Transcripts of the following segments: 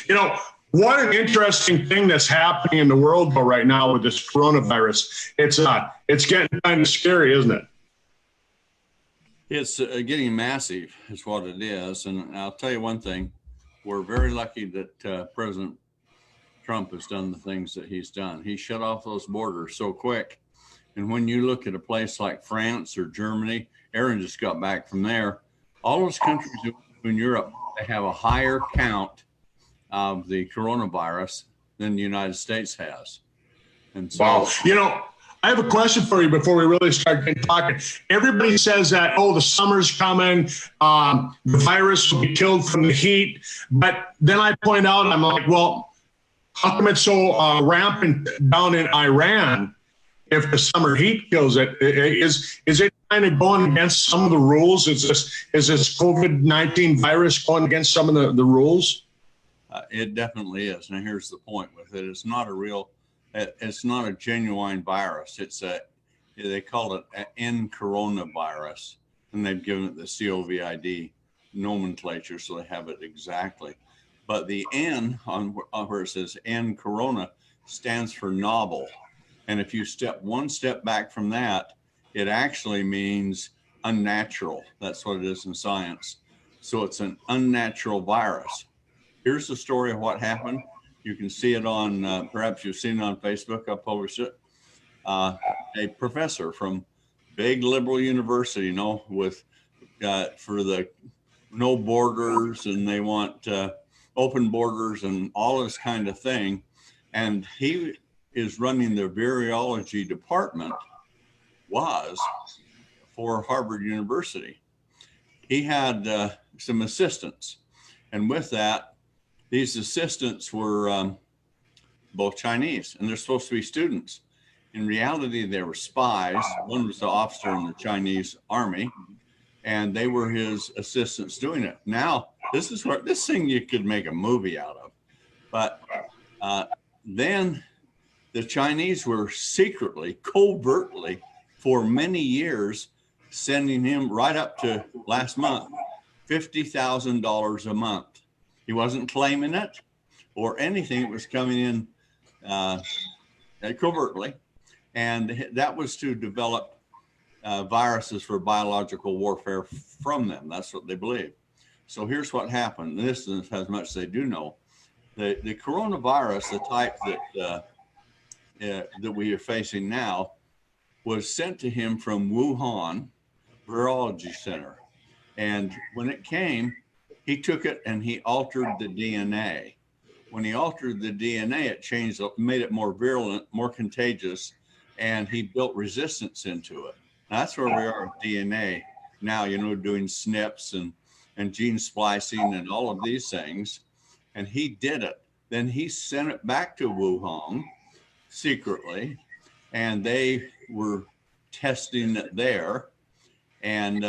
You know, what an interesting thing that's happening in the world though right now with this coronavirus. It's getting kind of scary, isn't it? It's getting massive is what it is. And I'll tell you one thing, we're very lucky that President Trump has done the things that he's done. He shut off those borders so quick. And when you look at a place like France or Germany, Aaron just got back from there, all those countries in Europe, they have a higher count of the coronavirus than the United States has. And so, wow. You know, I have a question for you before we really start getting talking. Everybody says that, oh, the summer's coming, the virus will be killed from the heat. But then I point out, I'm like, well, how come it's so rampant down in Iran if the summer heat kills it? Is it kind of going against some of the rules? Is this COVID-19 virus going against some of the rules? It definitely is. Now, here's the point with it. It's not a genuine virus. They call it an coronavirus, and they've given it the COVID nomenclature, so they have it exactly. But the N on where it says N corona stands for novel. And if you step one step back from that, it actually means unnatural. That's what it is in science. So it's an unnatural virus. Here's the story of what happened. You can see it on, perhaps you've seen it on Facebook. I published it. A professor from big liberal university, with for the no borders, and they want open borders and all this kind of thing. And he is running the virology department, for Harvard University. He had some assistants. And with that, these assistants were both Chinese, and they're supposed to be students. In reality, they were spies. One was the officer in the Chinese army, and they were his assistants doing it. Now, this thing you could make a movie out of. But then the Chinese were secretly, covertly, for many years, sending him right up to last month, $50,000 a month. He wasn't claiming it or anything. It was coming in covertly. And that was to develop viruses for biological warfare from them. That's what they believe. So here's what happened. This is as much as they do know. The coronavirus, the type that we are facing now, was sent to him from Wuhan Virology Center. And when it came, he took it and he altered the DNA. When he altered the DNA, it changed, made it more virulent, more contagious, and he built resistance into it. Now, that's where we are with DNA now, doing SNPs and gene splicing and all of these things. And he did it. Then he sent it back to Wuhan secretly, and they were testing it there. And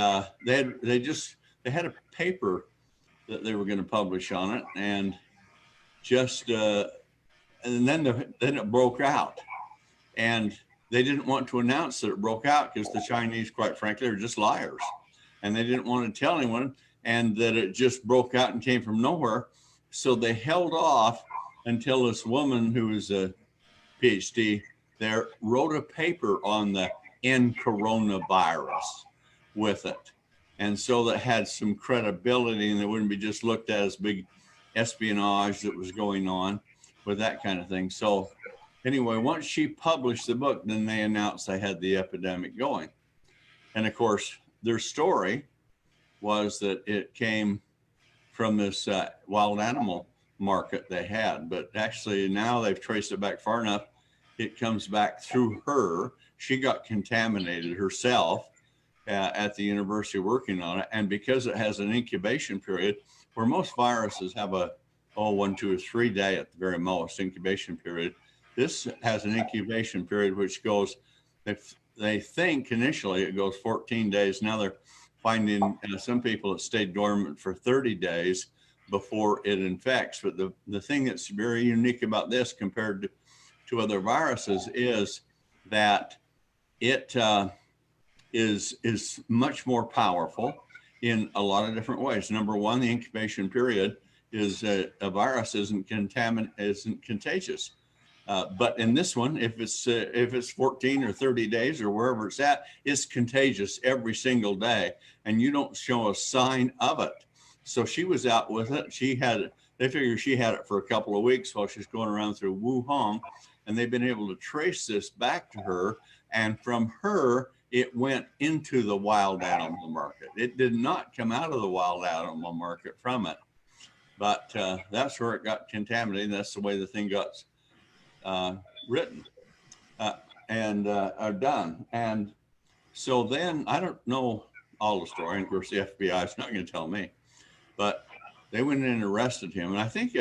they had a paper that they were going to publish on it, and then it broke out, and they didn't want to announce that it broke out because the Chinese, quite frankly, are just liars, and they didn't want to tell anyone, and that it just broke out and came from nowhere. So they held off until this woman who was a PhD there wrote a paper on the coronavirus with it. And so that had some credibility, and it wouldn't be just looked at as big espionage that was going on with that kind of thing. So anyway, once she published the book, then they announced they had the epidemic going. And of course, their story was that it came from this wild animal market they had. But actually now they've traced it back far enough. It comes back through her. She got contaminated herself at the university working on it. And because it has an incubation period, where most viruses have a 1, 2, or 3 day at the very most incubation period, this has an incubation period which goes, if they think initially it goes 14 days. Now they're finding some people that stayed dormant for 30 days before it infects. But the thing that's very unique about this compared to other viruses is that it is much more powerful in a lot of different ways. Number one, the incubation period is a virus isn't contagious. But in this one, if it's 14 or 30 days or wherever it's at, it's contagious every single day, and you don't show a sign of it. So she was out with it. They figure she had it for a couple of weeks while she's going around through Wuhan, and they've been able to trace this back to her. And from her, it went into the wild animal market. It did not come out of the wild animal market from it, but that's where it got contaminated. That's the way the thing got written and done. And so then I don't know all the story. And of course, the FBI is not going to tell me, but they went in and arrested him. And I think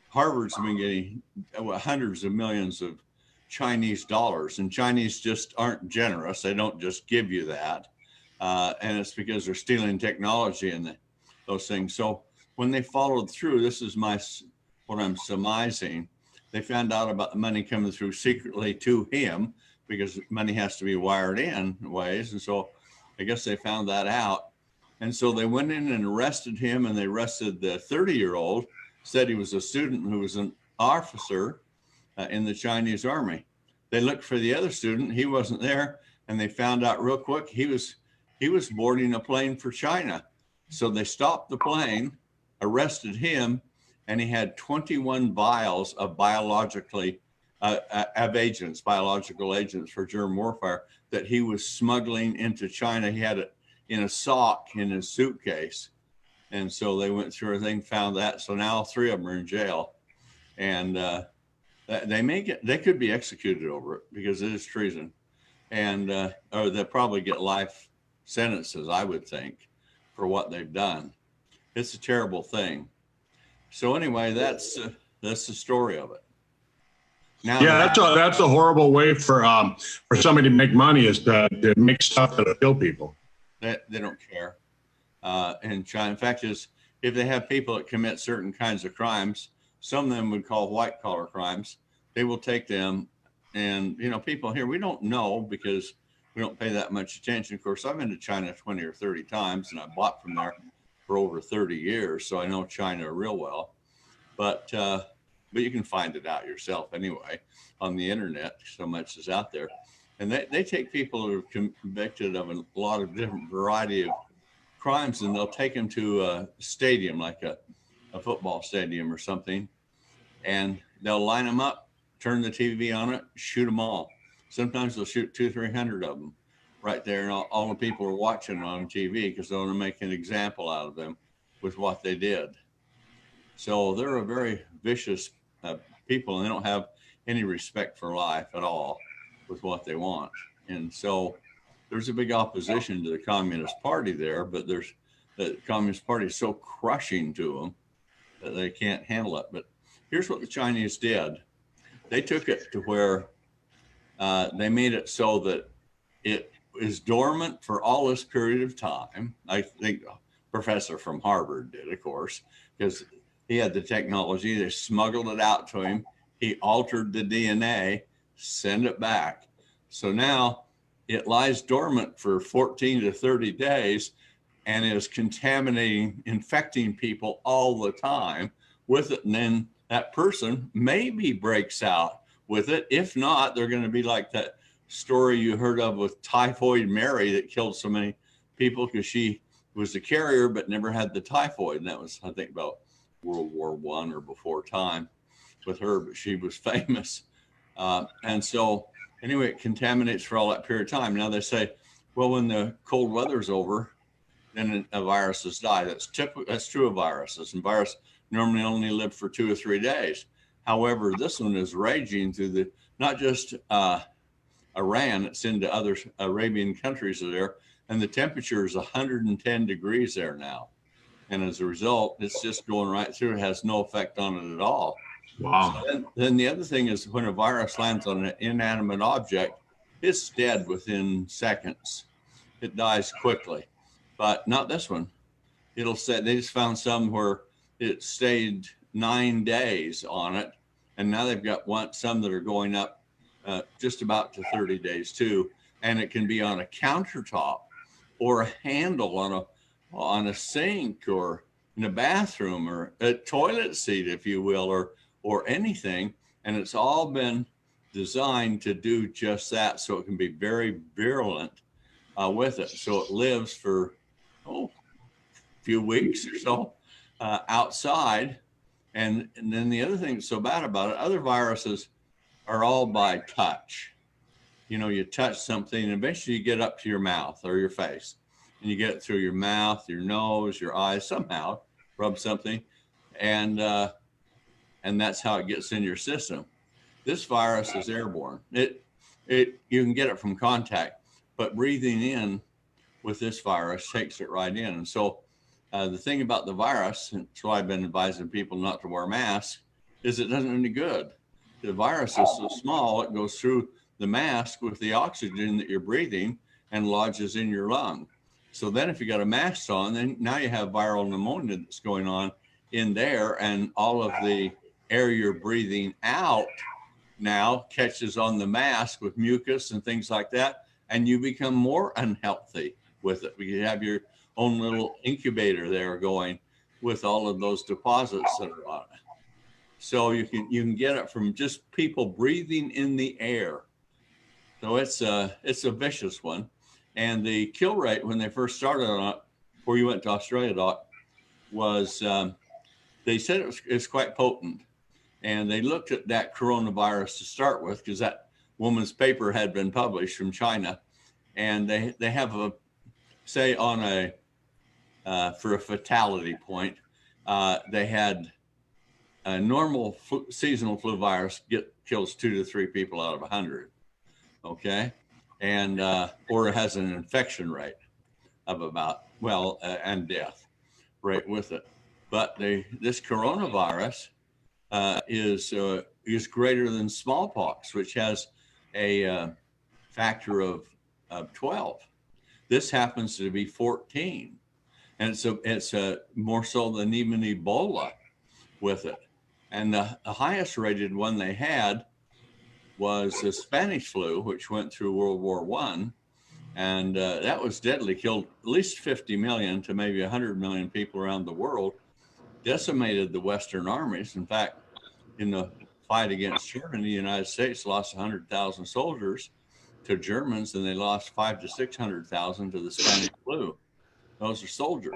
Harvard's been getting hundreds of millions of Chinese dollars, and Chinese just aren't generous. They don't just give you that. And it's because they're stealing technology and those things. So when they followed through, this is what I'm surmising. They found out about the money coming through secretly to him, because money has to be wired in ways. And so I guess they found that out. And so they went in and arrested him, and they arrested the 30-year-old, said he was a student who was an officer in the Chinese army. They looked for the other student. He wasn't there. And they found out real quick he was boarding a plane for China. So they stopped the plane, arrested him, and he had 21 vials of biological agents for germ warfare that he was smuggling into China. He had it in a sock in his suitcase. And so they went through everything, found that. So now 3 of them are in jail, and they could be executed over it because it is treason, and or they'll probably get life sentences, I would think, for what they've done. It's a terrible thing. So anyway, that's the story of it. Now, yeah, that's a horrible way for somebody to make money, is to make stuff that'll kill people. They don't care. In China, in fact, is if they have people that commit certain kinds of crimes, some of them would call white collar crimes. They will take them, and people here, we don't know because we don't pay that much attention. Of course, I've been to China 20 or 30 times, and I bought from there for over 30 years, so I know China real well. But you can find it out yourself anyway on the internet. So much is out there, and they take people who are convicted of a lot of different variety of crimes, and they'll take them to a stadium, like a football stadium or something, and they'll line them up, turn the TV on it, shoot them all. Sometimes they'll shoot 200-300 of them right there, and all the people are watching on TV because they want to make an example out of them with what they did. So they're a very vicious people, and they don't have any respect for life at all with what they want. And so there's a big opposition to the Communist Party there, but the Communist Party is so crushing to them that they can't handle it. But here's what the Chinese did. They took it to where they made it so that it is dormant for all this period of time. I think a professor from Harvard did, of course, because he had the technology. They smuggled it out to him. He altered the DNA, sent it back. So now it lies dormant for 14 to 30 days and is contaminating, infecting people all the time with it. And then that person maybe breaks out with it. If not, they're going to be like that story you heard of with Typhoid Mary that killed so many people because she was the carrier but never had the typhoid. And that was, I think, about World War I or before time with her, but she was famous. And so anyway, it contaminates for all that period of time. Now they say, well, when the cold weather's over, then viruses die. That's true of viruses. And viruses normally only live for 2 or 3 days. However, this one is raging through not just Iran, it's into other Arabian countries there. And the temperature is 110 degrees there now. And as a result, it's just going right through. It has no effect on it at all. Wow. So then the other thing is when a virus lands on an inanimate object, it's dead within seconds. It dies quickly, but not this one. It'll say, they just found some where it stayed 9 days on it. And now they've got some that are going up just about to 30 days too. And it can be on a countertop or a handle on a sink or in a bathroom or a toilet seat, if you will, or anything. And it's all been designed to do just that, so it can be very virulent with it. So it lives for a few weeks or so outside. And then the other thing that's so bad about it, other viruses are all by touch. You know, you touch something and eventually you get up to your mouth or your face, and you get it through your mouth, your nose, your eyes, somehow rub something, and that's how it gets in your system. This virus is airborne. You can get it from contact, but breathing in with this virus takes it right in. And so the thing about the virus, and that's why I've been advising people not to wear masks, is it doesn't do any good. The virus is so small, it goes through the mask with the oxygen that you're breathing and lodges in your lung. So then if you got a mask on, then now you have viral pneumonia that's going on in there, and all of the air you're breathing out now catches on the mask with mucus and things like that, and you become more unhealthy with it. You have your own little incubator there going with all of those deposits that are on it. So you can get it from just people breathing in the air. So it's a vicious one. And the kill rate when they first started on it, before you went to Australia, Doc, was they said it's quite potent. And they looked at that coronavirus to start with, because that woman's paper had been published from China. And they have a, say on a, for a fatality point, they had a normal seasonal flu virus kills 2 to 3 people out of 100. Okay. And, or it has an infection rate of about, and death rate with it. But this coronavirus is greater than smallpox, which has a factor of 12. This happens to be 14. And it's more so than even Ebola with it. And the highest rated one they had was the Spanish flu, which went through World War I. And that was deadly, killed at least 50 million to maybe 100 million people around the world, decimated the Western armies. In fact, in the fight against Germany, the United States lost 100,000 soldiers to Germans, and they lost 500,000 to 600,000 to the Spanish flu. Those are soldiers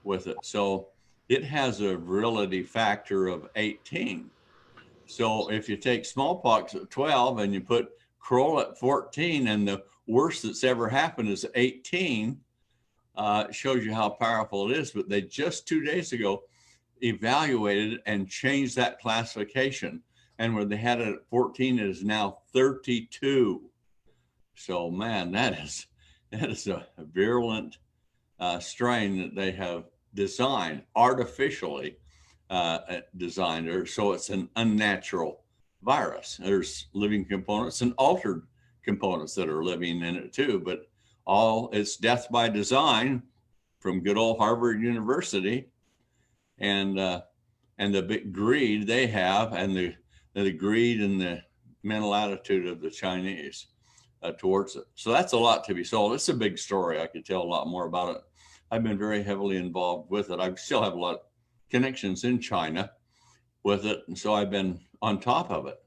with it. So it has a virility factor of 18. So if you take smallpox at 12 and you put Corolla at 14, and the worst that's ever happened is 18, it shows you how powerful it is. But they just 2 days ago evaluated and changed that classification. And where they had it at 14, it is now 32. So man, that is a virulent strain that they have designed, artificially designed, or so it's an unnatural virus. There's living components and altered components that are living in it too, but it's death by design from good old Harvard University, and the big greed they have, and the greed and the mental attitude of the Chinese towards it. So that's a lot to be sold. It's a big story. I could tell a lot more about it. I've been very heavily involved with it. I still have a lot of connections in China with it, and so I've been on top of it.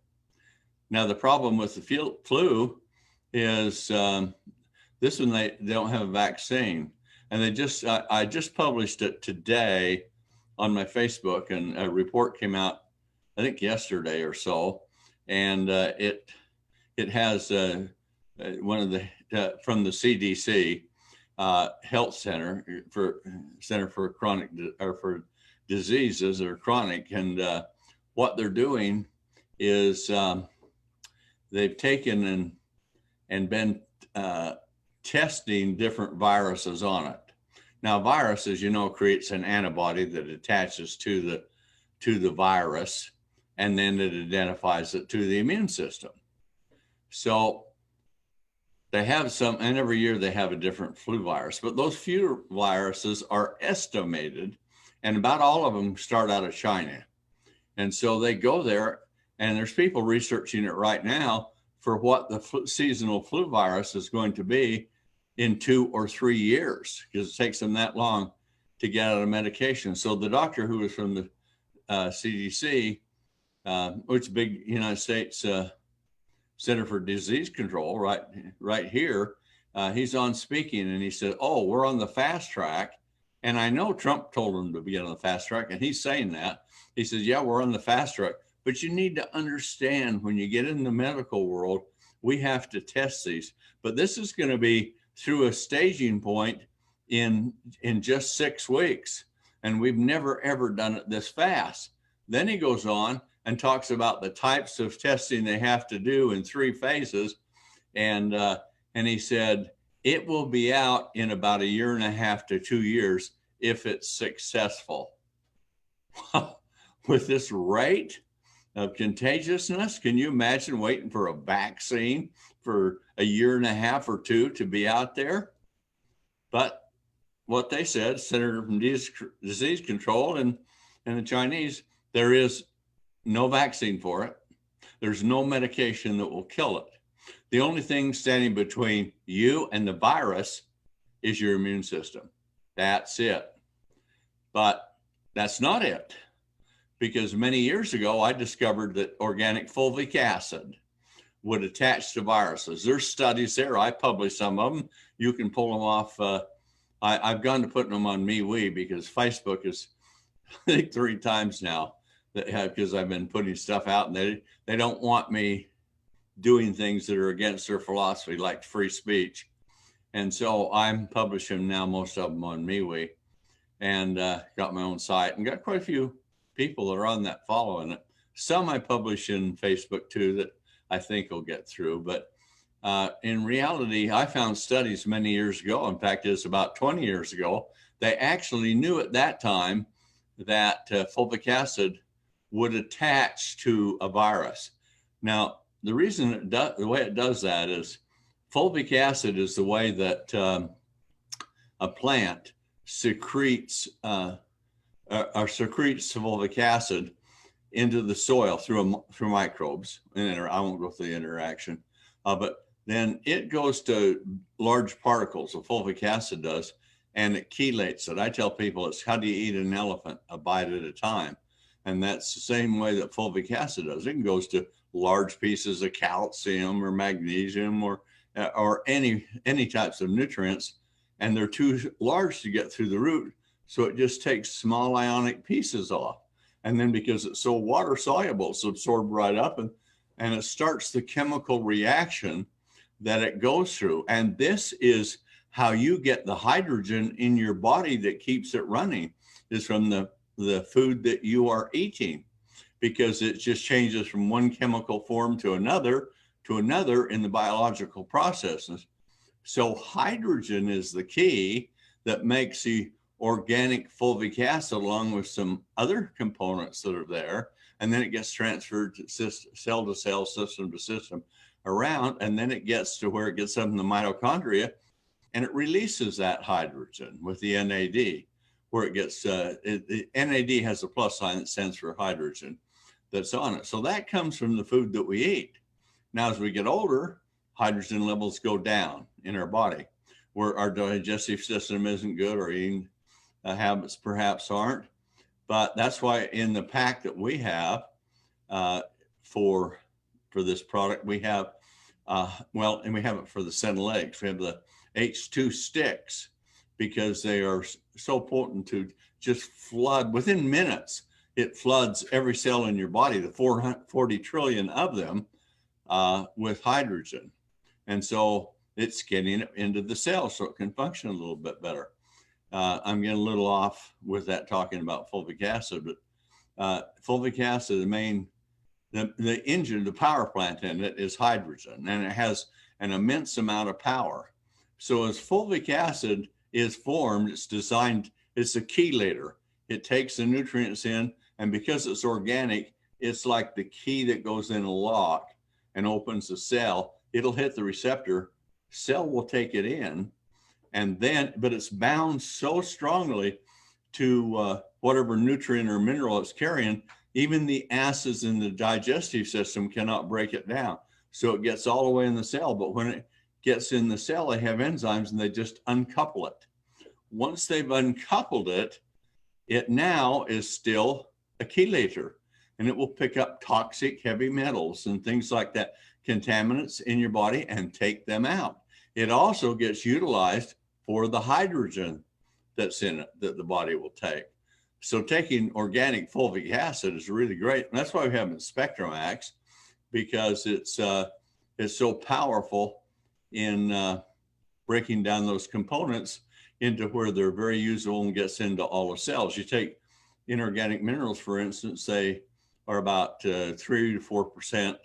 Now, the problem with the flu is this one, they don't have a vaccine. And I just published it today on my Facebook, and a report came out, I think yesterday or so. And it has one of the, from the CDC, Health Center for Chronic or for Diseases that are chronic. And what they're doing is they've taken and been testing different viruses on it. Now, virus, as you know, creates an antibody that attaches to the virus, and then it identifies it to the immune system. So they have some, and every year they have a different flu virus, but those few viruses are estimated, and about all of them start out of China. And so they go there, and there's people researching it right now for what the seasonal flu virus is going to be in 2 or 3 years, because it takes them that long to get out of medication. So the doctor who was from the CDC, which is big United States Center for Disease Control, right here, he's on speaking, and he said, "Oh, we're on the fast track." And I know Trump told him to be on the fast track, and he's saying that. He says, "Yeah, we're on the fast track." But you need to understand, when you get in the medical world, we have to test these. But this is going to be through a staging point in just 6 weeks. And we've never, ever done it this fast. Then he goes on and talks about the types of testing they have to do in 3 phases. And he said, it will be out in about 1.5 to 2 years if it's successful. With this rate of contagiousness, can you imagine waiting for a vaccine for 1.5 or 2 to be out there? But what they said, Center for Disease Control and the Chinese, there is no vaccine for it. There's no medication that will kill it. The only thing standing between you and the virus is your immune system. That's it. But that's not it. Because many years ago, I discovered that organic fulvic acid would attach to viruses. There's studies there. I published some of them. You can pull them off. I've gone to putting them on MeWe because Facebook is, I think, 3 times now, because I've been putting stuff out, and they don't want me doing things that are against their philosophy, like free speech. And so I'm publishing now, most of them on MeWe, and got my own site, and got quite a few people that are on that following it. Some I publish in Facebook too that I think will get through. But in reality, I found studies many years ago. In fact, it's about 20 years ago. They actually knew at that time that fulvic acid would attach to a virus. Now, the reason the way it does that is fulvic acid is the way that a plant secretes fulvic acid into the soil through microbes. And I won't go through the interaction, but then it goes to large particles, of fulvic acid does, and it chelates it. I tell people it's how do you eat an elephant, a bite at a time. And that's the same way that fulvic acid does. It goes to large pieces of calcium or magnesium or any types of nutrients, and they're too large to get through the root. So it just takes small ionic pieces off. And then because it's so water soluble, it's absorbed right up, and it starts the chemical reaction that it goes through. And this is how you get the hydrogen in your body that keeps it running, is from the food that you are eating, because it just changes from one chemical form to another in the biological processes. So hydrogen is the key that makes the organic fulvic acid, along with some other components that are there, and then it gets transferred to cell to cell, system to system around, and then it gets to where it gets up in the mitochondria, and it releases that hydrogen with the NAD, where it gets, the NAD has a plus sign that stands for hydrogen that's on it. So that comes from the food that we eat. Now, as we get older, hydrogen levels go down in our body, where our digestive system isn't good, or eating habits perhaps aren't. But that's why in the pack that we have for this product, we have, and we have it for the Senelegs. We have the H2 sticks, because they are so potent to just flood within minutes. It floods every cell in your body, the 440 trillion of them, with hydrogen. And so it's getting it into the cell so it can function a little bit better. I'm getting a little off with that, talking about fulvic acid, but fulvic acid, the engine, the power plant in it is hydrogen, and it has an immense amount of power. So as fulvic acid is formed, it's designed, it's a chelator. It takes the nutrients in, and because it's organic, it's like the key that goes in a lock and opens the cell. It'll hit the receptor, cell will take it in, and then, but it's bound so strongly to whatever nutrient or mineral it's carrying, even the acids in the digestive system cannot break it down. So it gets all the way in the cell, but when it gets in the cell, they have enzymes and they just uncouple it. once they've uncoupled it, it now is still a chelator, and it will pick up toxic heavy metals and things like that, contaminants in your body, and take them out. It also gets utilized for the hydrogen that's in it that the body will take. So taking organic fulvic acid is really great. And that's why we have it in SpectrumX, because it's so powerful in breaking down those components into where they're very usable and gets into all the cells. You take inorganic minerals, for instance, they are about 3 to 4%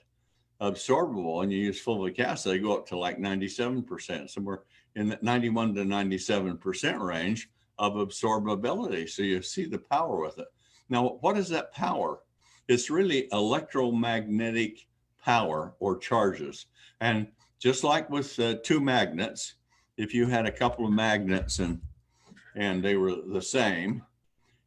absorbable, and you use fulvic acid, they go up to like 97%, somewhere in the 91 to 97% range of absorbability. So you see the power with it. Now, what is that power? It's really electromagnetic power or charges. And just like with two magnets, if you had a couple of magnets and they were the same,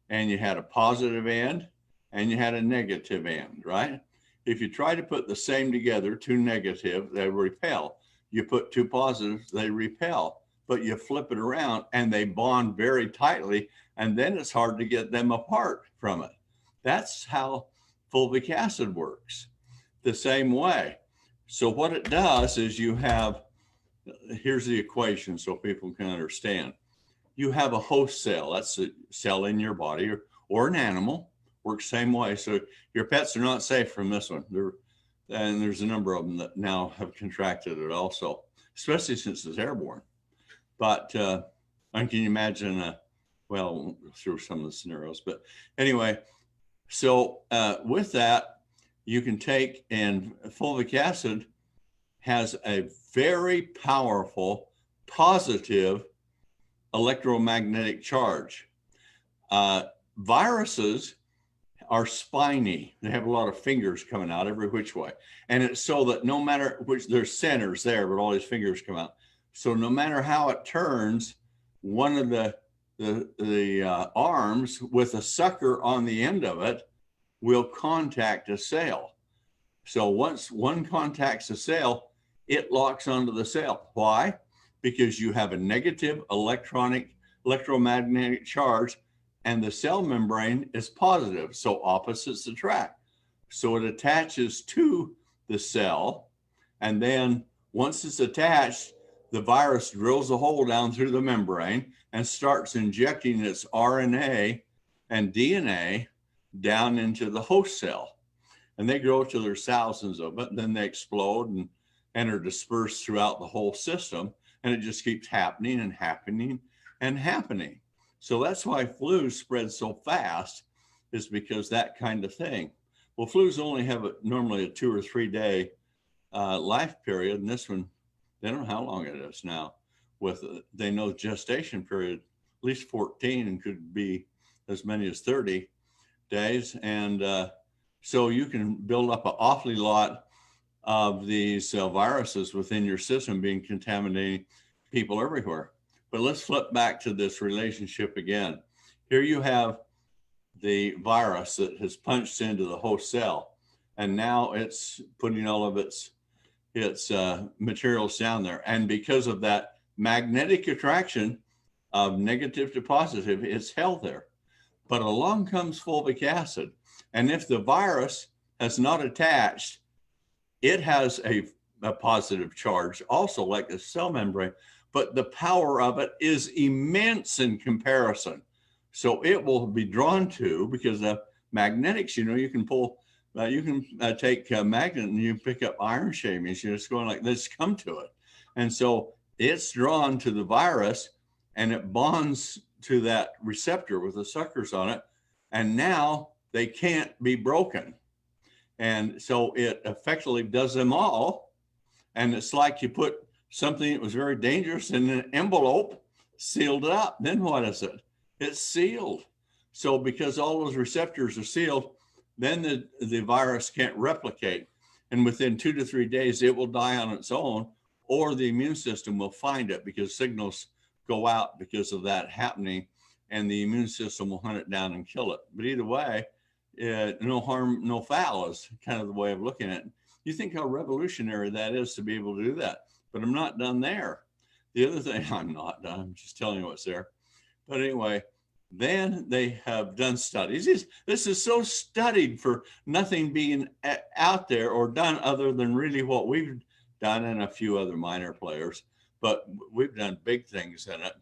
and you had a positive end and you had a negative end, right? If you try to put the same together, two negative, they repel. You put two positives, they repel. But you flip it around and they bond very tightly, and then it's hard to get them apart from it. That's how fulvic acid works, the same way. So what it does is you have, here's the equation so people can understand. You have a host cell, that's a cell in your body, or an animal, works same way. So your pets are not safe from this one. And there's a number of them that now have contracted it also, especially since it's airborne. But and can you imagine, well, through some of the scenarios, but anyway, so with that, you can take, and fulvic acid has a very powerful positive electromagnetic charge. Viruses are spiny. They have a lot of fingers coming out every which way. And it's so that no matter which, there's centers there, but all these fingers come out. So no matter how it turns, one of the arms with a sucker on the end of it will contact a cell. So once one contacts a cell, it locks onto the cell. Why? Because you have a negative electromagnetic charge, and the cell membrane is positive. So opposites attract. So it attaches to the cell, and then once it's attached, the virus drills a hole down through the membrane and starts injecting its RNA and DNA down into the host cell. And they grow till there's thousands of it, and then they explode and are dispersed throughout the whole system. And it just keeps happening and happening and happening. So that's why flu spreads so fast, is because that kind of thing. Well, flus only have normally a 2 or 3 day life period, and this one, they don't know how long it is now. They know gestation period, at least 14, and could be as many as 30 days. And so you can build up an awfully lot of these viruses within your system, being contaminating people everywhere. But let's flip back to this relationship again. Here you have the virus that has punched into the host cell, and now it's putting all of its materials down there. And because of that magnetic attraction of negative to positive, it's held there. But along comes fulvic acid. And if the virus has not attached, it has a positive charge also, like the cell membrane, but the power of it is immense in comparison. So it will be drawn to, because the magnetics, you can pull, you can take a magnet and you pick up iron shavings, it's going like this, come to it. And so it's drawn to the virus, and it bonds to that receptor with the suckers on it. And now they can't be broken. And so it effectively does them all. And it's like you put something that was very dangerous in an envelope, sealed it up. Then what is it? It's sealed. So because all those receptors are sealed, then the virus can't replicate. And within 2 to 3 days, it will die on its own, or the immune system will find it, because signals go out because of that happening, and the immune system will hunt it down and kill it. But either way, no harm, no foul is kind of the way of looking at it. You think how revolutionary that is to be able to do that. But I'm not done there. The other thing, I'm not done, I'm just telling you what's there. But anyway, then they have done studies. This is so studied for nothing being out there or done other than really what we've done and a few other minor players. But we've done big things in it.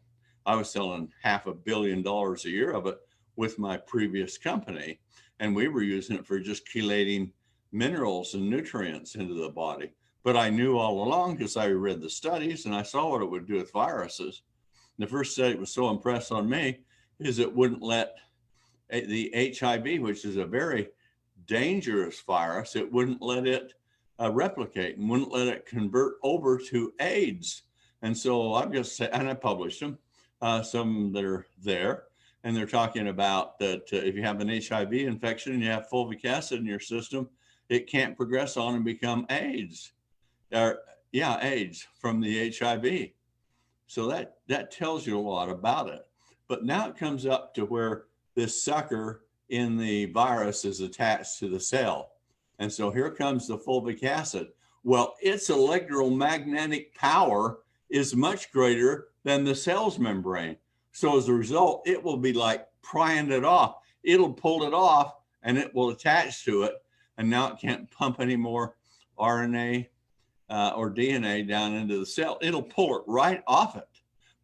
I was selling $500 million a year of it with my previous company. And we were using it for just chelating minerals and nutrients into the body. But I knew all along because I read the studies and I saw what it would do with viruses. The first study that was so impressed on me is it wouldn't let the HIV, which is a very dangerous virus, it wouldn't let it replicate and wouldn't let it convert over to AIDS. And so I've just said, and I published them, some that are there, and they're talking about that if you have an HIV infection and you have fulvic acid in your system, it can't progress on and become AIDS. AIDS from the HIV. So that tells you a lot about it. But now it comes up to where this sucker in the virus is attached to the cell. And so here comes the fulvic acid. Well, its electromagnetic power is much greater than the cell's membrane. So as a result, it will be like prying it off. It'll pull it off and it will attach to it. And now it can't pump any more RNA or DNA down into the cell. It'll pull it right off it,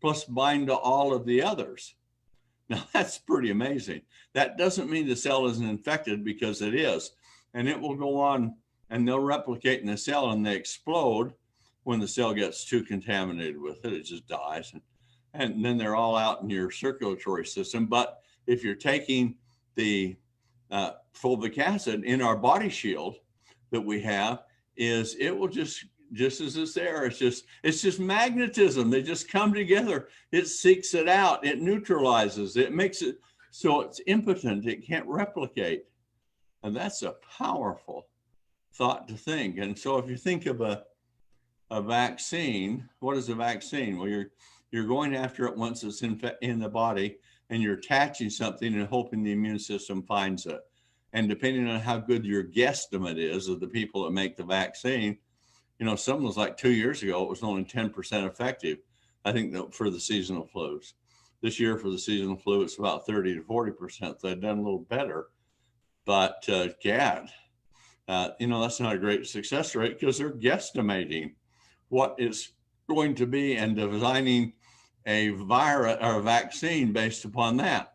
plus bind to all of the others. Now that's pretty amazing. That doesn't mean the cell isn't infected, because it is. And it will go on and they'll replicate in the cell and they explode when the cell gets too contaminated with it. It just dies. And then they're all out in your circulatory system. But if you're taking the fulvic acid in our body shield that we have, is it will just as it's there, it's just magnetism. They just come together. It seeks it out. It neutralizes. It makes it so it's impotent. It can't replicate. And that's a powerful thought to think. And so if you think of a vaccine, what is a vaccine? Well, you're going after it once it's in the body, and you're attaching something and hoping the immune system finds it. And depending on how good your guesstimate is of the people that make the vaccine, some was like 2 years ago, it was only 10% effective. I think that for the seasonal flus. This year for the seasonal flu, it's about 30 to 40%. So they've done a little better. But that's not a great success rate, because they're guesstimating what it's going to be and designing a virus or a vaccine based upon that.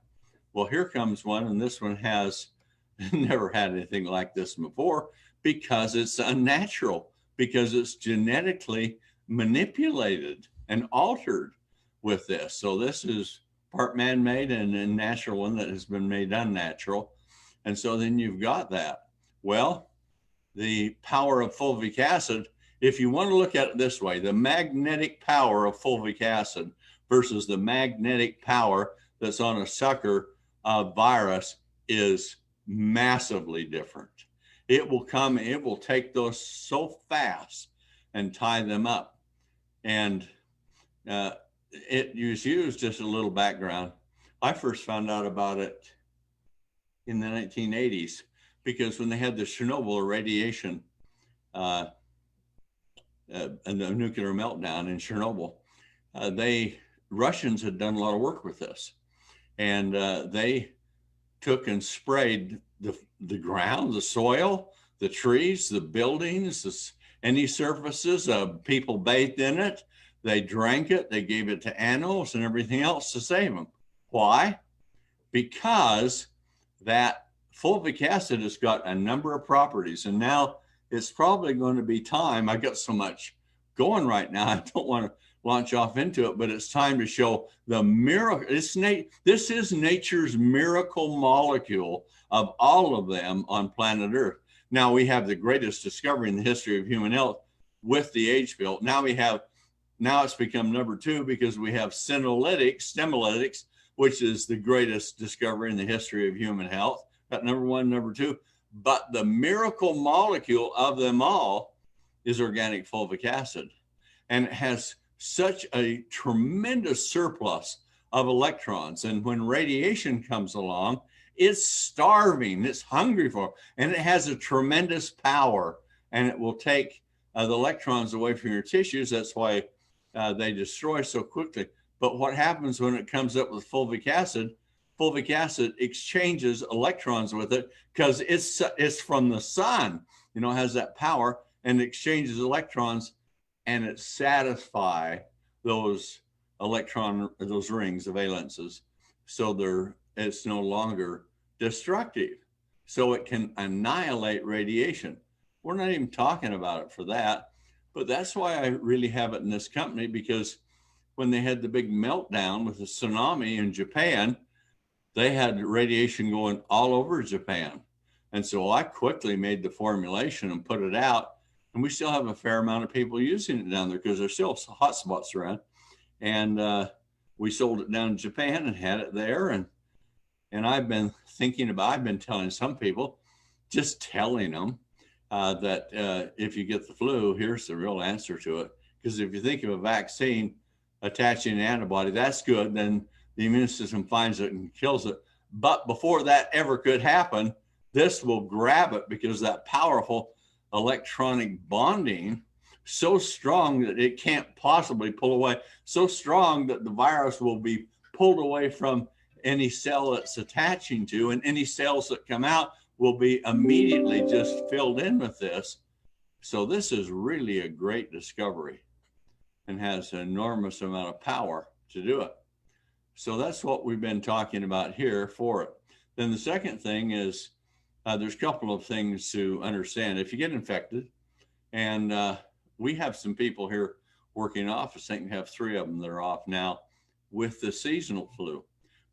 Well, here comes one, and this one has never had anything like this before, because it's unnatural, because it's genetically manipulated and altered with this. So this is part man-made and a natural one that has been made unnatural. And so then you've got that. Well, the power of fulvic acid, if you want to look at it this way, the magnetic power of fulvic acid versus the magnetic power that's on a sucker virus is massively different. It will take those so fast and tie them up. And it was used, just a little background. I first found out about it in the 1980s, because when they had the Chernobyl irradiation and the nuclear meltdown in Chernobyl, Russians had done a lot of work with this. And they took and sprayed the ground, the soil, the trees, the buildings, any surfaces. People bathed in it. They drank it. They gave it to animals and everything else to save them. Why? Because that fulvic acid has got a number of properties. And now it's probably going to be time. I got so much going right now, I don't want to launch off into it, but it's time to show the miracle. This is nature's miracle molecule of all of them on planet Earth. Now we have the greatest discovery in the history of human health with the age pill. Now it's become number 2, because we have senolytics, which is the greatest discovery in the history of human health. Got number 1, number 2, but the miracle molecule of them all is organic fulvic acid. And it has such a tremendous surplus of electrons. And when radiation comes along, it's starving, it's hungry for it, and it has a tremendous power, and it will take the electrons away from your tissues. That's why they destroy so quickly. But what happens when it comes up with fulvic acid exchanges electrons with it because it's from the sun, you know, has that power, and exchanges electrons, and it satisfies those those rings of valences. So it's no longer destructive. So it can annihilate radiation. We're not even talking about it for that, but that's why I really have it in this company, because when they had the big meltdown with the tsunami in Japan, they had radiation going all over Japan. And so I quickly made the formulation and put it out. And we still have a fair amount of people using it down there because there's still hot spots around. And we sold it down in Japan and had it there. And I've been I've been telling some people, just telling them that if you get the flu, here's the real answer to it. Because if you think of a vaccine attaching an antibody, that's good. Then the immune system finds it and kills it. But before that ever could happen, this will grab it, because that powerful electronic bonding, so strong that it can't possibly pull away, so strong that the virus will be pulled away from any cell it's attaching to, and any cells that come out will be immediately just filled in with this. So this is really a great discovery and has an enormous amount of power to do it. So that's what we've been talking about here for it. Then the second thing is there's a couple of things to understand. If you get infected, and we have some people here working in office, I think we have 3 of them that are off now with the seasonal flu.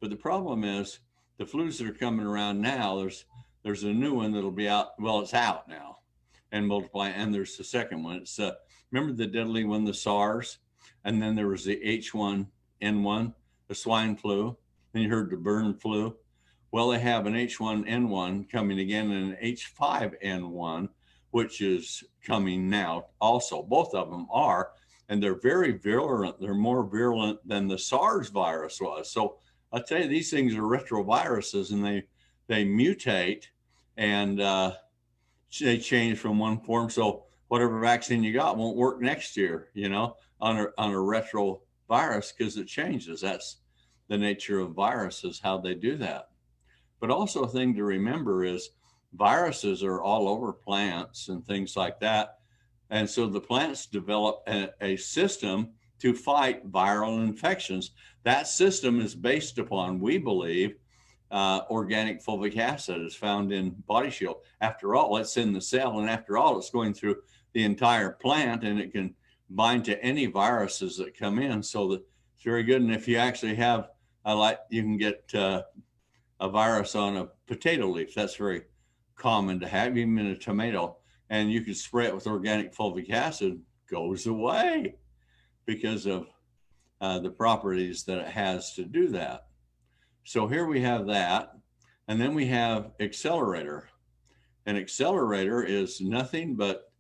But the problem is the flus that are coming around now, there's a new one that'll be out. Well, it's out now and multiply. And there's the second one. It's remember the deadly one, the SARS, and then there was the H1N1, the swine flu. Then you heard the bird flu. Well, they have an H1N1 coming again, and an H5N1, which is coming now also. Both of them are, and they're very virulent. They're more virulent than the SARS virus was. So I'll tell you, these things are retroviruses, and they mutate, and they change from one form. So whatever vaccine you got won't work next year, you know, on a retrovirus, because it changes. That's the nature of viruses, how they do that. But also a thing to remember is viruses are all over plants and things like that. And so the plants develop a system to fight viral infections. That system is based upon, we believe, organic fulvic acid is found in Body Shield. After all, it's in the cell, and after all, it's going through the entire plant, and it can bind to any viruses that come in. So it's very good. And if you actually have, you can get a virus on a potato leaf. That's very common to have, even in a tomato. And you can spray it with organic fulvic acid, goes away because of the properties that it has to do that. So here we have that. And then we have accelerator. An accelerator is nothing but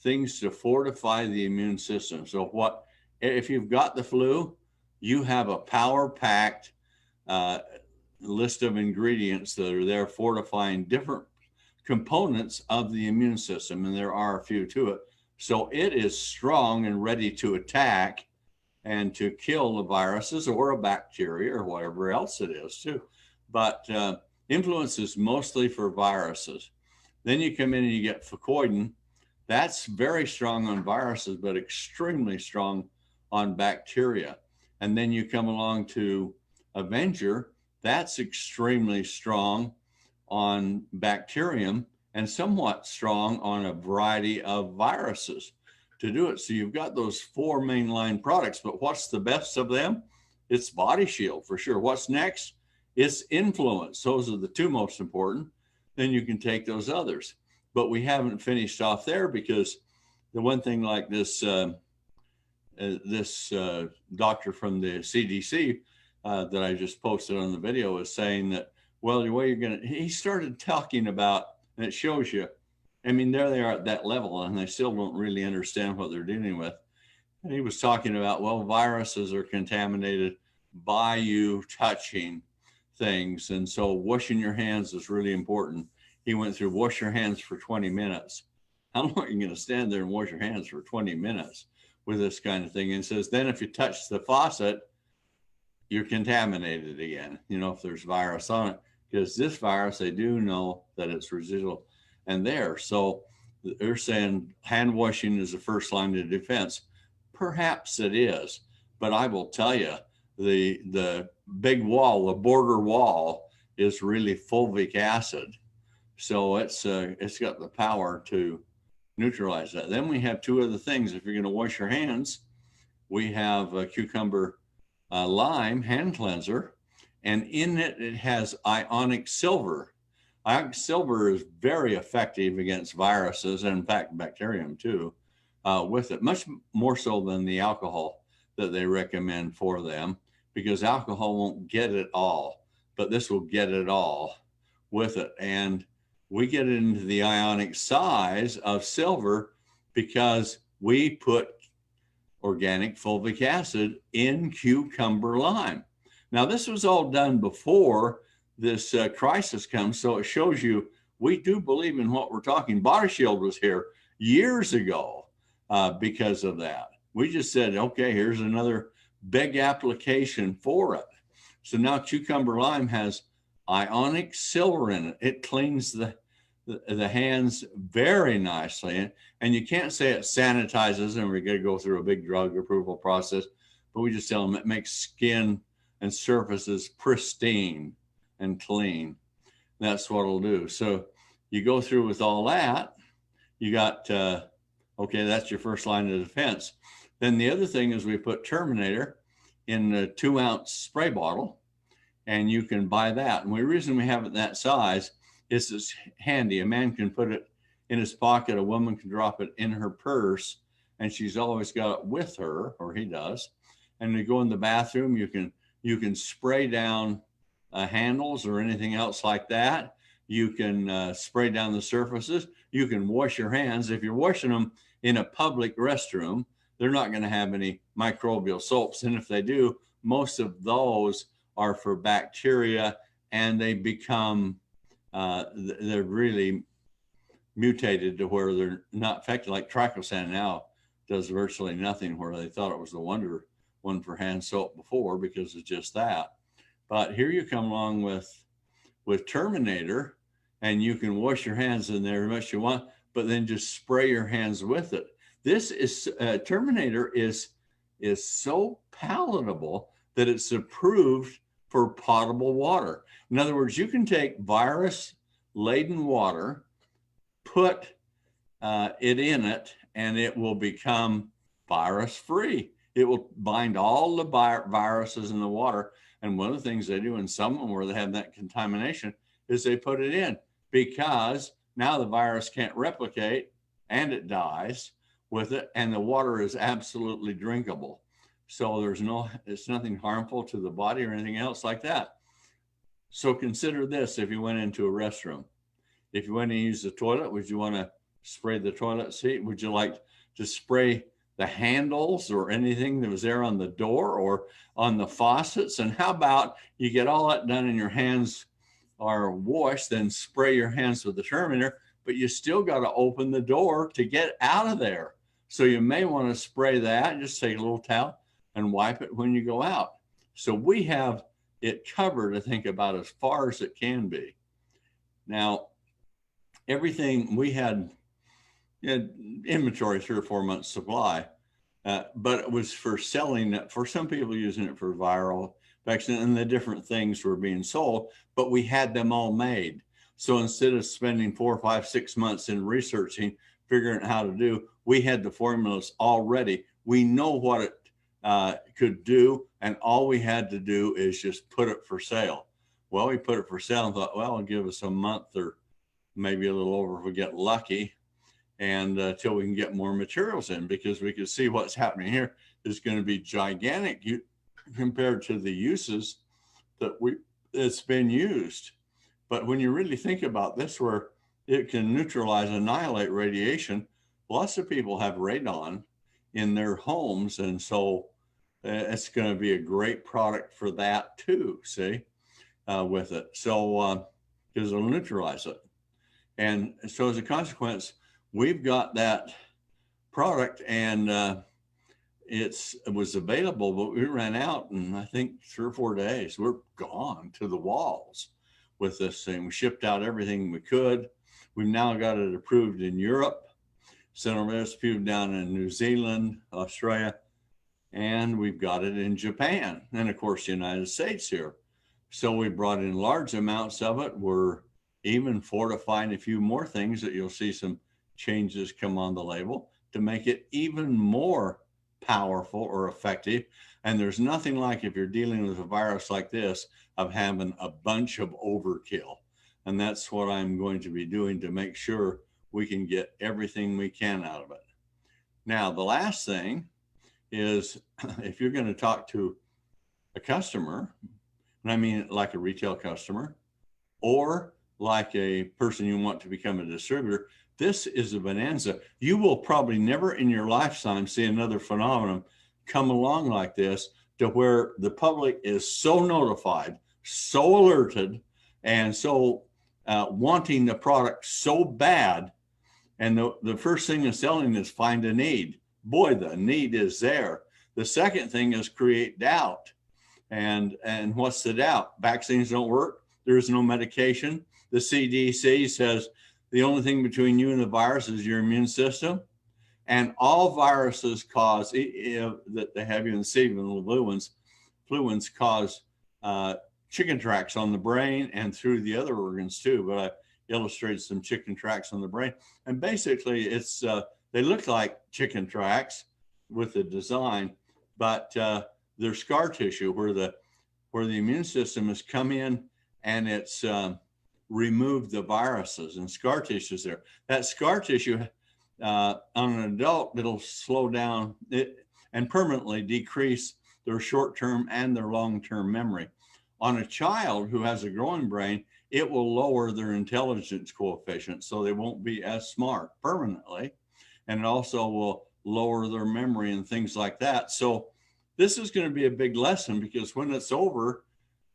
things to fortify the immune system. So if you've got the flu, you have a power-packed list of ingredients that are there fortifying different components of the immune system, and there are a few to it. So it is strong and ready to attack and to kill the viruses or a bacteria or whatever else it is too. But influence is mostly for viruses. Then you come in and you get fucoidin. That's very strong on viruses, but extremely strong on bacteria. And then you come along to Avenger. That's extremely strong on bacterium and somewhat strong on a variety of viruses to do it. So you've got those 4 mainline products, but what's the best of them? It's Body Shield for sure. What's next? It's Influence. Those are the 2 most important. Then you can take those others. But we haven't finished off there, because the one thing like this, doctor from the CDC that I just posted on the video is saying that, well, the way you're going to, he started talking about, and it shows you, I mean, there they are at that level, and they still don't really understand what they're dealing with. And he was talking about, well, viruses are contaminated by you touching things. And so washing your hands is really important. He went through wash your hands for 20 minutes. How long are you going to stand there and wash your hands for 20 minutes with this kind of thing? And says, then if you touch the faucet, you're contaminated again, you know, if there's virus on it, because this virus, they do know that it's residual and there. So they're saying hand washing is the first line of defense. Perhaps it is, but I will tell you, the big wall, the border wall, is really fulvic acid. So it's got the power to neutralize that. Then we have two other things. If you're going to wash your hands, we have a cucumber lime hand cleanser, and in it, it has ionic silver. Ionic silver is very effective against viruses and, in fact, bacterium too, with it, much more so than the alcohol that they recommend for them, because alcohol won't get it all, but this will get it all with it. And we get into the ionic size of silver because we put organic fulvic acid in cucumber lime. Now, this was all done before this crisis comes, so it shows you we do believe in what we're talking. Body Shield was here years ago because of that. We just said, okay, here's another big application for it. So now cucumber lime has ionic silver in it. It cleans the hands very nicely. And you can't say it sanitizes and we're going to go through a big drug approval process, but we just tell them it makes skin and surfaces pristine and clean. That's what it'll do. So you go through with all that, you got, okay, that's your first line of defense. Then the other thing is we put Terminator in a 2-ounce spray bottle, and you can buy that. And the reason we have it that size is it's handy. A man can put it in his pocket, a woman can drop it in her purse, and she's always got it with her, or he does. And you go in the bathroom, you can spray down handles or anything else like that. You can spray down the surfaces. You can wash your hands. If you're washing them in a public restroom, they're not going to have any microbial soaps. And if they do, most of those are for bacteria, and they become, they're really mutated to where they're not affected. Like triclosan now does virtually nothing, where they thought it was the wonder one for hand soap before because of just that. But here you come along with Terminator, and you can wash your hands in there as much as you want, but then just spray your hands with it. This is Terminator is so palatable that it's approved for potable water. In other words, you can take virus-laden water, put it in it, and it will become virus-free. It will bind all the viruses in the water. And one of the things they do in some of them where they have that contamination is they put it in, because now the virus can't replicate and it dies with it, and the water is absolutely drinkable. So it's nothing harmful to the body or anything else like that. So consider this: if you went into a restroom, if you went to use the toilet, would you want to spray the toilet seat? Would you like to spray the handles or anything that was there on the door or on the faucets? And how about you get all that done and your hands are washed, then spray your hands with the Terminator, but you still got to open the door to get out of there. So you may want to spray that, just take a little towel and wipe it when you go out. So we have it covered, I think, about as far as it can be. Now, everything we had inventory 3 or 4 months supply, but it was for selling it, for some people using it for viral infection, and the different things were being sold, but we had them all made. So instead of spending 4, 5, 6 months in researching, figuring out how to do, we had the formulas already. We know what it could do, and all we had to do is just put it for sale. Well, we put it for sale and thought, well, it'll give us a month or maybe a little over if we get lucky, and till we can get more materials in, because we could see what's happening here is going to be gigantic compared to the uses that it's been used. But when you really think about this, where it can neutralize, annihilate radiation, lots of people have radon in their homes, and so it's going to be a great product for that too, see, with it. So because it'll neutralize it. And so as a consequence, we've got that product, and it was available, but we ran out in, I think, 3 or 4 days. We're gone to the walls with this thing. We shipped out everything we could. We've now got it approved in Europe, sent a recipe down in New Zealand, Australia, and we've got it in Japan, and of course, the United States here. So we brought in large amounts of it. We're even fortifying a few more things that you'll see some changes come on the label to make it even more powerful or effective. And there's nothing like, if you're dealing with a virus like this, of having a bunch of overkill. And that's what I'm going to be doing to make sure we can get everything we can out of it. Now, the last thing is, if you're going to talk to a customer, and I mean like a retail customer, or like a person you want to become a distributor, this is a bonanza. You will probably never in your lifetime see another phenomenon come along like this, to where the public is so notified, so alerted, and so wanting the product so bad. And the first thing is selling is find a need. Boy, the need is there. The second thing is create doubt. And what's the doubt? Vaccines don't work. There is no medication. The CDC says the only thing between you and the virus is your immune system. And all viruses cause, that they have you in the seed, the flu ones cause chicken tracks on the brain and through the other organs too. But I illustrated some chicken tracks on the brain. And basically it's, they look like chicken tracks with the design, but they're scar tissue where the immune system has come in and it's removed the viruses, and scar tissues there. That scar tissue on an adult, it'll slow down it and permanently decrease their short-term and their long-term memory. On a child who has a growing brain, it will lower their intelligence coefficient, so they won't be as smart permanently. And it also will lower their memory and things like that. So this is going to be a big lesson, because when it's over,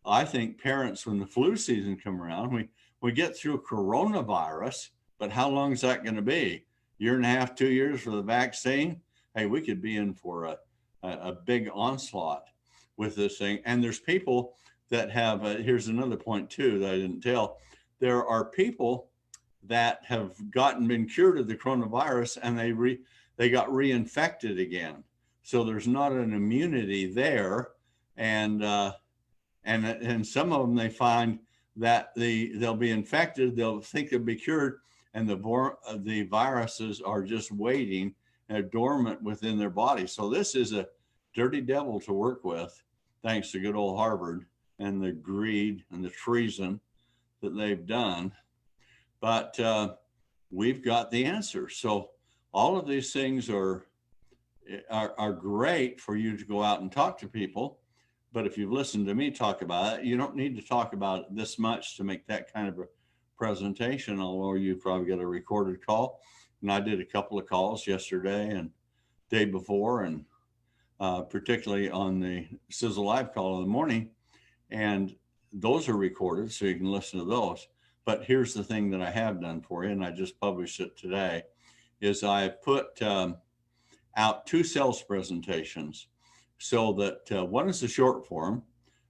I think parents, when the flu season come around, we get through coronavirus, but how long is that going to be? 1.5 years, 2 years for the vaccine? Hey, we could be in for a big onslaught with this thing. And there's people that have, here's another point too that I didn't tell. There are people that have been cured of the coronavirus, and they got reinfected again. So there's not an immunity there. And some of them, they find that they'll be infected, they'll think they'll be cured, and the viruses are just waiting and dormant within their body. So this is a dirty devil to work with, thanks to good old Harvard and the greed and the treason that they've done. But we've got the answer. So all of these things are great for you to go out and talk to people. But if you've listened to me talk about it, you don't need to talk about it this much to make that kind of a presentation, although you probably get a recorded call. And I did a couple of calls yesterday and day before, and particularly on the Sizzle Live call in the morning. And those are recorded, so you can listen to those. But here's the thing that I have done for you, and I just published it today, is I put out 2 sales presentations, so that one is the short form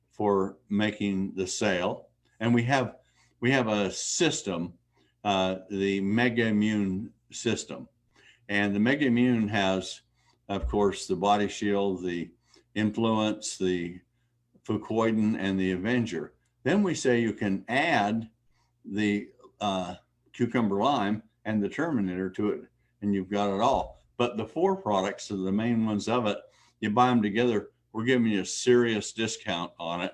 for making the sale. And we have a system, the Mega Immune system. And the Mega Immune has, of course, the Body Shield, the Influence, the Fucoidin, and the Avenger. Then we say you can add the Cucumber Lime and the Terminator to it, and you've got it all. But the 4 products are the main ones of it. You buy them together, we're giving you a serious discount on it.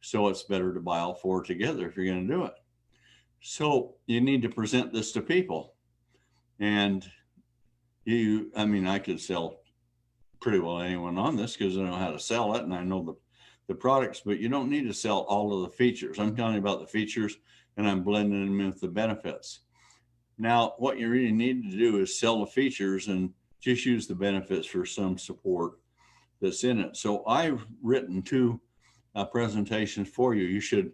So it's better to buy all 4 together if you're going to do it. So you need to present this to people. And I could sell pretty well anyone on this, because I know how to sell it and I know the products, but you don't need to sell all of the features. I'm telling you about the features, and I'm blending them with the benefits. Now, what you really need to do is sell the features and just use the benefits for some support that's in it. So I've written 2 presentations for you. You should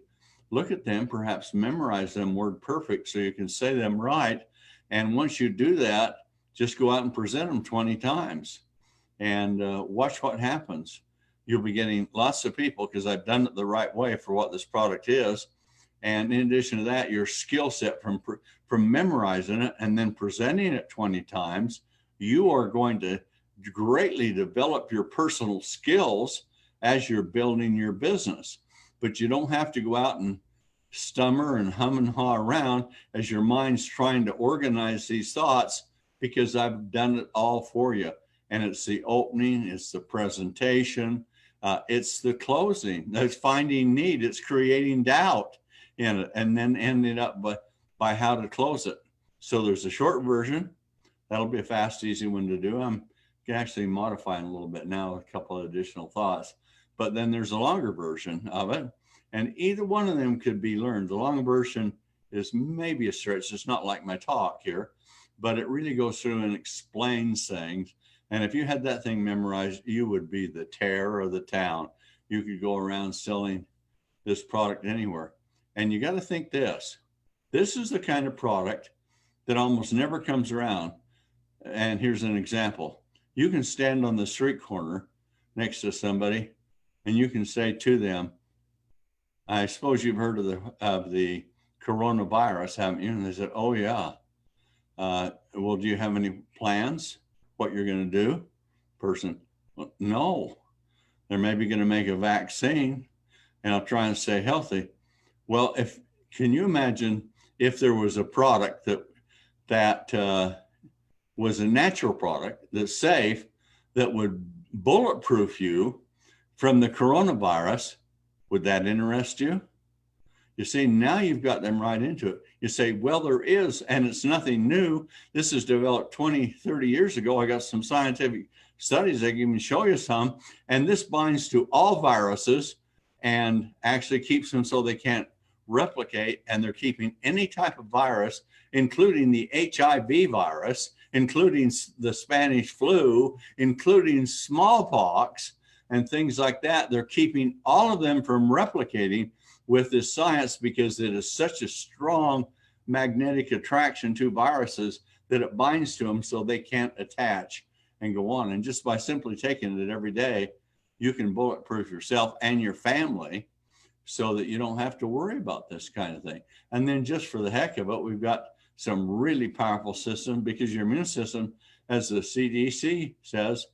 look at them, perhaps memorize them word perfect so you can say them right. And once you do that, just go out and present them 20 times. and watch what happens. You'll be getting lots of people, because I've done it the right way for what this product is. And in addition to that, your skill set from memorizing it and then presenting it 20 times, you are going to greatly develop your personal skills as you're building your business. But you don't have to go out and stummer and hum and haw around as your mind's trying to organize these thoughts, because I've done it all for you. And it's the opening, it's the presentation, it's the closing, it's finding need, it's creating doubt in it, and then ending up by how to close it. So there's a short version. That'll be a fast, easy one to do. I'm actually modifying a little bit now, a couple of additional thoughts. But then there's a longer version of it, and either one of them could be learned. The long version is maybe a stretch. It's not like my talk here, but it really goes through and explains things. And if you had that thing memorized, you would be the terror of the town. You could go around selling this product anywhere. And you got to think this is the kind of product that almost never comes around. And here's an example. You can stand on the street corner next to somebody and you can say to them, I suppose you've heard of the coronavirus, haven't you? And they said, oh yeah. Well, do you have any plans? What you're going to do? Person, well, no. They're maybe going to make a vaccine, and I'll try and stay healthy. Well, can you imagine if there was a product that was a natural product that's safe, that would bulletproof you from the coronavirus? Would that interest you? You see, now you've got them right into it. You say, well, there is, and it's nothing new. This is developed 20, 30 years ago. I got some scientific studies. I can even show you some. And this binds to all viruses and actually keeps them so they can't replicate. And they're keeping any type of virus, including the HIV virus, including the Spanish flu, including smallpox and things like that. They're keeping all of them from replicating with this science, because it is such a strong magnetic attraction to viruses that it binds to them so they can't attach and go on. And just by simply taking it every day, you can bulletproof yourself and your family so that you don't have to worry about this kind of thing. And then just for the heck of it, we've got some really powerful systems, because your immune system, as the CDC says,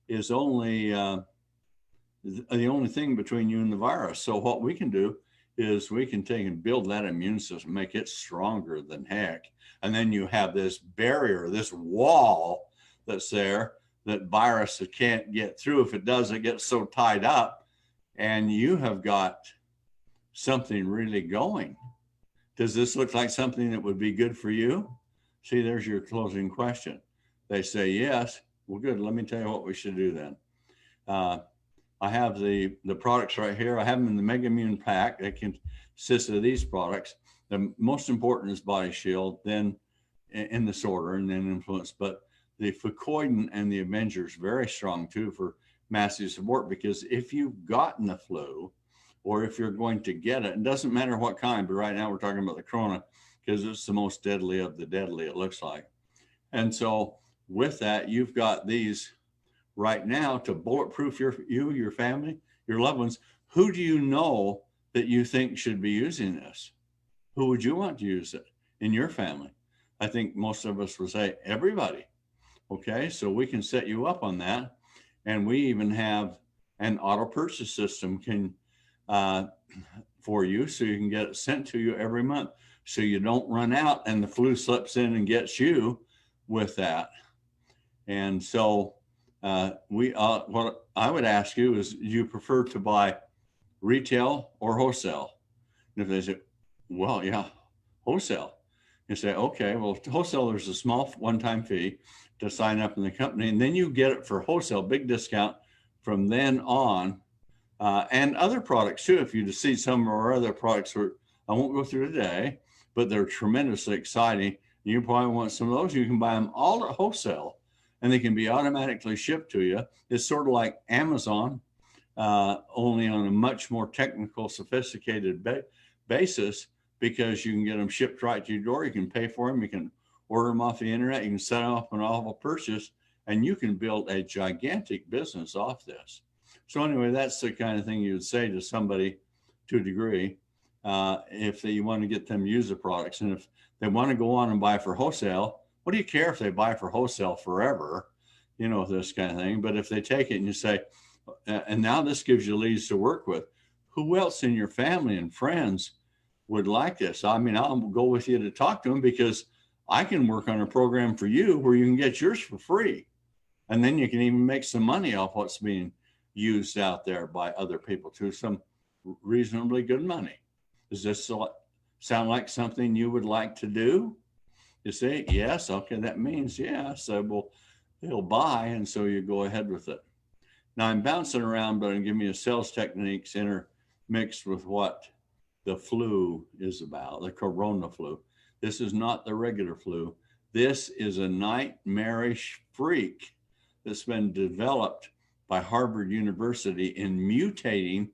is only the only thing between you and the virus. So what we can do is we can take and build that immune system, make it stronger than heck. And then you have this barrier, this wall that's there that viruses can't get through. If it does, it gets so tied up, and you have got something really going. Does this look like something that would be good for you? See, there's your closing question. They say yes. Well, good. Let me tell you what we should do then. I have the products right here. I have them in the Mega Immune Pack. It consists of these products. The most important is Body Shield, then in this order, and then Influence. But the Fucoidin and the Avengers, very strong too for massive support, because if you've gotten the flu, or if you're going to get it, it doesn't matter what kind, but right now we're talking about the corona, because it's the most deadly of the deadly, it looks like. And so with that, you've got these right now to bulletproof your family, your loved ones. Who do you know that you think should be using this? Who would you want to use it in your family? I think most of us would say everybody. Okay, so we can set you up on that. And we even have an auto purchase system for you, so you can get it sent to you every month, so you don't run out and the flu slips in and gets you with that. And so what I would ask you is, do you prefer to buy retail or wholesale? And if they say, well, yeah, wholesale, you say, okay, well, wholesale, there's a small one-time fee to sign up in the company, and then you get it for wholesale, big discount from then on. And other products too. If you see some of our other products, I won't go through today, but they're tremendously exciting. You probably want some of those. You can buy them all at wholesale, and they can be automatically shipped to you. It's sort of like Amazon, only on a much more technical, sophisticated basis, because you can get them shipped right to your door. You can pay for them. You can order them off the internet. You can set up an awful purchase, and you can build a gigantic business off this. So anyway, that's the kind of thing you would say to somebody to a degree, if you want to get them to use the products. And if they want to go on and buy for wholesale, what do you care if they buy for wholesale forever, you know, this kind of thing. But if they take it and you say, and now this gives you leads to work with, who else in your family and friends would like this? I mean, I'll go with you to talk to them, because I can work on a program for you where you can get yours for free. And then you can even make some money off what's being used out there by other people too, some reasonably good money. Does this sound like something you would like to do? You say, yes, okay, that means yes. So well, they'll buy, and so you go ahead with it. Now I'm bouncing around, but I'm giving you sales techniques intermixed with what the flu is about, the corona flu. This is not the regular flu. This is a nightmarish freak that's been developed by Harvard University in mutating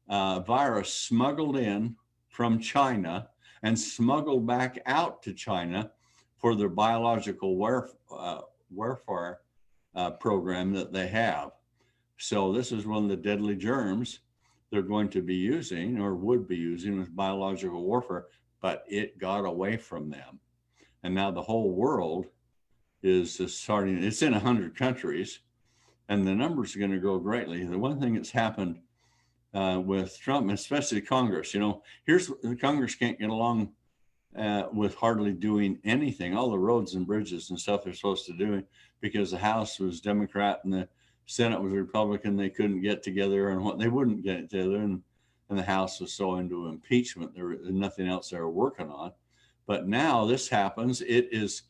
virus smuggled in from China and smuggled back out to China for their biological warfare program that they have. So this is one of the deadly germs they're going to be using, or would be using, with biological warfare, but it got away from them. And now the whole world is starting, it's in 100 countries, and the numbers are going to grow greatly. The one thing that's happened with Trump, especially Congress, you know, here's the Congress can't get along with hardly doing anything. All the roads and bridges and stuff they're supposed to do, because the House was Democrat and the Senate was Republican. They couldn't get together, and what they wouldn't get together, and the House was so into impeachment, there was nothing else they were working on. But now this happens. It's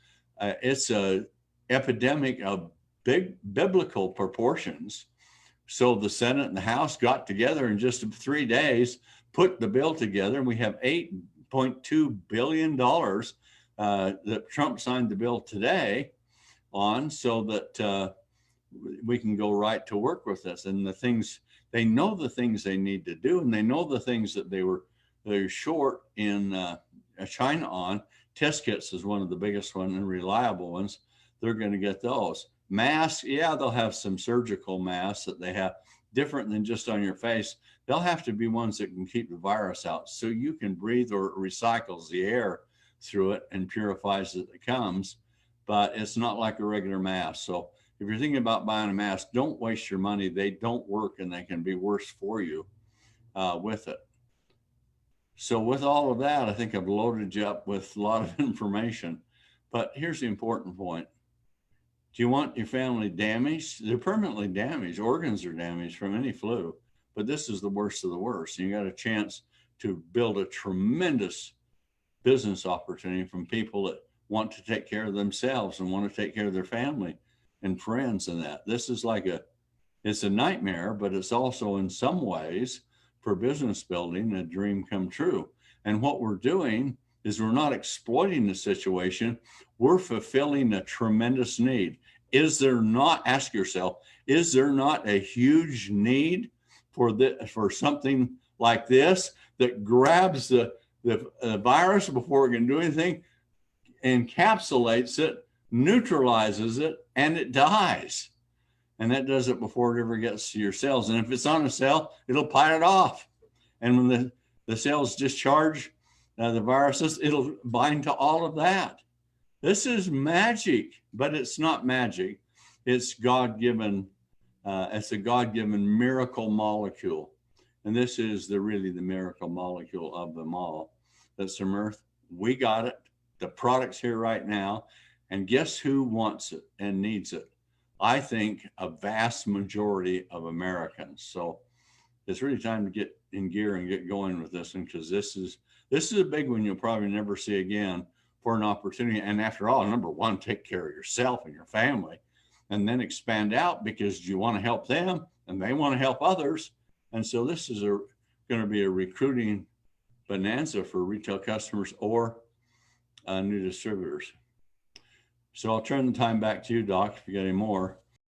a epidemic of big biblical proportions. So the Senate and the House got together in just 3 days, put the bill together, and we have $8.2 billion that Trump signed the bill today on, so that we can go right to work with this. And the things, they know the things they need to do, and they know the things that they're short in China on. Test kits is one of the biggest ones and reliable ones. They're going to get those. Masks, yeah, they'll have some surgical masks that they have different than just on your face. They'll have to be ones that can keep the virus out, so you can breathe, or it recycles the air through it and purifies as it comes. But it's not like a regular mask. So if you're thinking about buying a mask, don't waste your money. They don't work, and they can be worse for you with it. So with all of that, I think I've loaded you up with a lot of information. But here's the important point. Do you want your family damaged? They're permanently damaged. Organs are damaged from any flu, but this is the worst of the worst. And you got a chance to build a tremendous business opportunity from people that want to take care of themselves and want to take care of their family and friends and that. This is like it's a nightmare, but it's also in some ways for business building a dream come true. And what we're doing is we're not exploiting the situation. We're fulfilling a tremendous need. Is there not, ask yourself, is there not a huge need for something like this that grabs the virus before it can do anything, encapsulates it, neutralizes it, and it dies? And that does it before it ever gets to your cells. And if it's on a cell, it'll fight it off. And when the cells discharge the viruses, it'll bind to all of that. This is magic, but it's not magic. It's God-given. It's a God-given miracle molecule. And this is really the miracle molecule of them all. That's from Earth. We got it. The product's here right now. And guess who wants it and needs it? I think a vast majority of Americans. So it's really time to get in gear and get going with this one, because this is a big one you'll probably never see again, for an opportunity. And after all, number one, take care of yourself and your family, and then expand out, because you want to help them and they want to help others. And so this is going to be a recruiting bonanza for retail customers or new distributors. So I'll turn the time back to you, Doc, if you got any more.